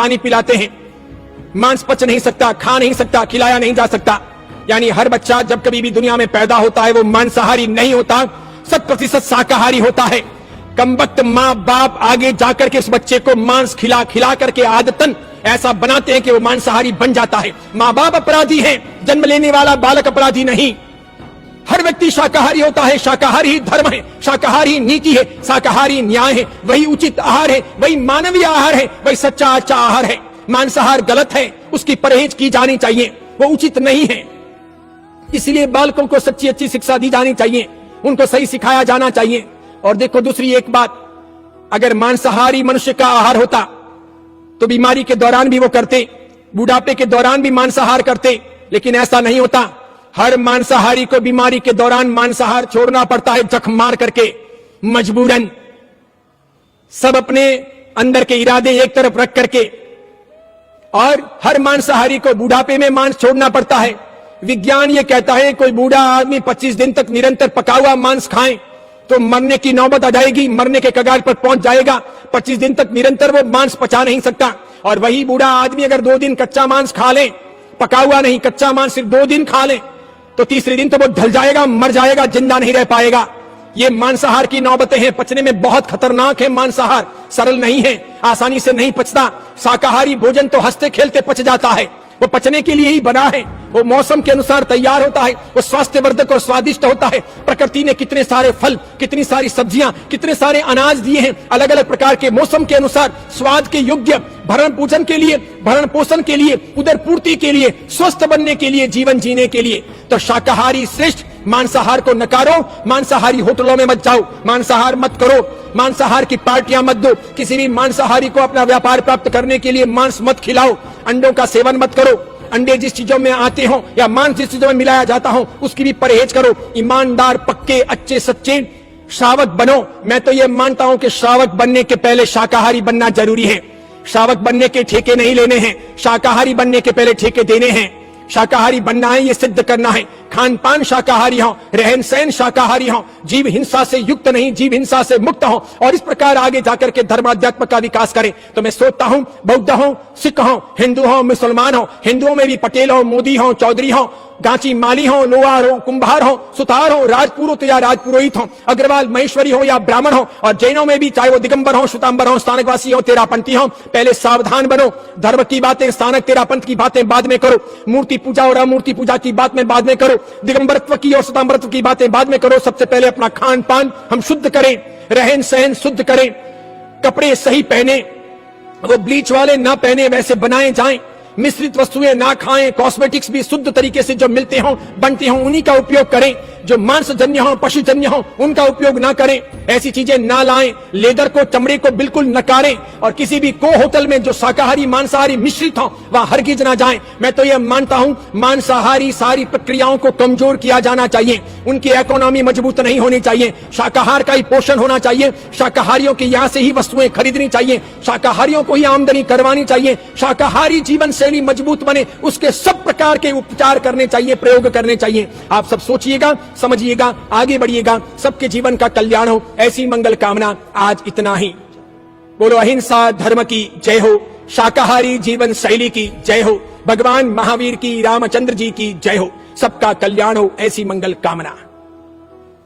पानी पिलाते हैं। मांस पच नहीं सकता, खा नहीं सकता, खिलाया नहीं जा सकता। यानी हर बच्चा जब कभी भी दुनिया में पैदा होता है वो मांसाहारी नहीं होता, 100% शाकाहारी होता है। कमबख्त माँ बाप आगे जाकर के उस बच्चे को मांस खिला खिला करके आदतन ऐसा बनाते हैं कि वो मांसाहारी बन जाता है। माँ बाप अपराधी हैं, जन्म लेने वाला बालक अपराधी नहीं। हर व्यक्ति शाकाहारी होता है। शाकाहारी ही धर्म है, शाकाहारी नीति है, शाकाहारी न्याय है, वही उचित आहार है, वही मानवीय आहार है, वही सच्चा अच्छा आहार है। मांसाहार गलत है, उसकी परहेज की जानी चाहिए, वो उचित नहीं है। इसलिए बालकों को सच्ची अच्छी शिक्षा दी जानी चाहिए, उनको सही सिखाया जाना चाहिए। और देखो दूसरी एक बात, अगर मांसाहारी मनुष्य का आहार होता तो बीमारी के दौरान भी वो करते, बुढ़ापे के दौरान भी मांसाहार करते, लेकिन ऐसा नहीं होता। हर मांसाहारी को बीमारी के दौरान मांसाहार छोड़ना पड़ता है, जख्म मार करके, मजबूरन। सब अपने अंदर के इरादे एक तरफ रख करके। और हर मांसाहारी को बुढ़ापे में मांस छोड़ना पड़ता है। विज्ञान ये कहता है कोई बूढ़ा आदमी 25 दिन तक निरंतर पका हुआ मांस खाए तो मरने की नौबत आ जाएगी, मरने के कगार पर पहुंच जाएगा। 25 दिन तक निरंतर वो मांस पचा नहीं सकता। और वही बूढ़ा आदमी अगर 2 दिन कच्चा मांस खा ले, पका हुआ नहीं, कच्चा मांस सिर्फ 2 दिन खा ले, तो तीसरे दिन तो वो ढल जाएगा, मर जाएगा, जिंदा नहीं रह पाएगा। ये मांसाहार की नौबतें हैं, पचने में बहुत खतरनाक है। मांसाहार सरल नहीं है, आसानी से नहीं पचता। शाकाहारी भोजन तो हंसते खेलते पच जाता है, वो पचने के लिए ही बना है, वो मौसम के अनुसार तैयार होता है, वो स्वास्थ्यवर्धक और स्वादिष्ट होता है। प्रकृति ने कितने सारे फल, कितनी सारी सब्जियां, कितने सारे अनाज दिए हैं, अलग अलग प्रकार के मौसम के अनुसार, स्वाद के योग्य, भरण पोषण के लिए, भरण पोषण के लिए, उदर पूर्ति के लिए, स्वस्थ बनने के लिए, जीवन जीने के लिए। तो शाकाहारी श्रेष्ठ। मांसाहार को नकारो, मांसाहारी होटलों में मत जाओ, मांसाहार मत करो, मांसाहार की पार्टियां मत दो, किसी भी मांसाहारी को अपना व्यापार प्राप्त करने के लिए मांस मत खिलाओ, अंडों का सेवन मत करो। अंडे जिस चीजों में आते हो या मांस जिस चीजों में मिलाया जाता हो उसकी भी परहेज करो। ईमानदार, पक्के, अच्छे, सच्चे श्रावक बनो। मैं तो ये मानता हूं कि श्रावक बनने के पहले शाकाहारी बनना जरूरी है। श्रावक बनने के ठेके नहीं लेने हैं, शाकाहारी बनने के पहले ठेके देने हैं। शाकाहारी बनना है, ये सिद्ध करना है। खान पान शाकाहारी हो, रहन सहन शाकाहारी हो, जीव हिंसा से युक्त नहीं, जीव हिंसा से मुक्त हो, और इस प्रकार आगे जाकर के धर्माध्यात्म का विकास करें। तो मैं सोचता हूं बौद्ध हो, सिख हो, हिंदू हो, मुसलमान हो, हिंदुओं में भी पटेल हो, मोदी हो, चौधरी हो, गांची माली हो, लोहार हो, कुंभार हो, सुतार हो, राजपुरोहित या राजपुरोहित हो, अग्रवाल महेश्वरी हो या ब्राह्मण हो, और जैनों में भी चाहे वो दिगंबर हो, श्वेतांबर हो, स्थानकवासी हो, तेरापंथी हो, पहले सावधान बनो। धर्म की बातें, स्थानक तेरापंथ की बातें बाद में करो, मूर्ति पूजा और अमूर्ति पूजा की बात में बाद में करो, दिगंबरत्व की और श्वेतांबरत्व की बातें बाद में करो। सबसे पहले अपना खान पान हम शुद्ध करें, रहन सहन शुद्ध करें, कपड़े सही पहने, वो ब्लीच वाले ना पहने, वैसे बनाए जाएं, मिश्रित वस्तुएं ना खाएं, कॉस्मेटिक्स भी शुद्ध तरीके से जो मिलते हों, बनते हों, उन्हीं का उपयोग करें। जो मांसजन्य हो, पशुजन्य हो, उनका उपयोग ना करें, ऐसी चीजें ना लाएं। लेदर को, चमड़े को बिल्कुल नकारें, और किसी भी को होटल में जो शाकाहारी मांसाहारी मिश्रित हो वहां हरगिज ना जाएं। मैं तो यह मानता हूं मांसाहारी सारी प्रक्रियाओं को कमजोर किया जाना चाहिए, उनकी इकोनॉमी मजबूत नहीं होनी चाहिए। शाकाहार का ही पोषण होना चाहिए, शाकाहारियों के यहां से ही वस्तुएं खरीदनी चाहिए, शाकाहारियों को ही आमदनी करवानी चाहिए। शाकाहारी जीवन शैली मजबूत बने, उसके सब प्रकार के उपचार करने चाहिए, प्रयोग करने चाहिए। आप सब सोचिएगा, समझिएगा, आगे बढ़िएगा, सबके जीवन का कल्याण हो, ऐसी मंगल कामना। आज इतना ही। बोलो अहिंसा धर्म की जय हो, शाकाहारी जीवन शैली की जय हो, भगवान महावीर की, रामचंद्र जी की जय हो, सबका कल्याण हो, ऐसी मंगल कामना।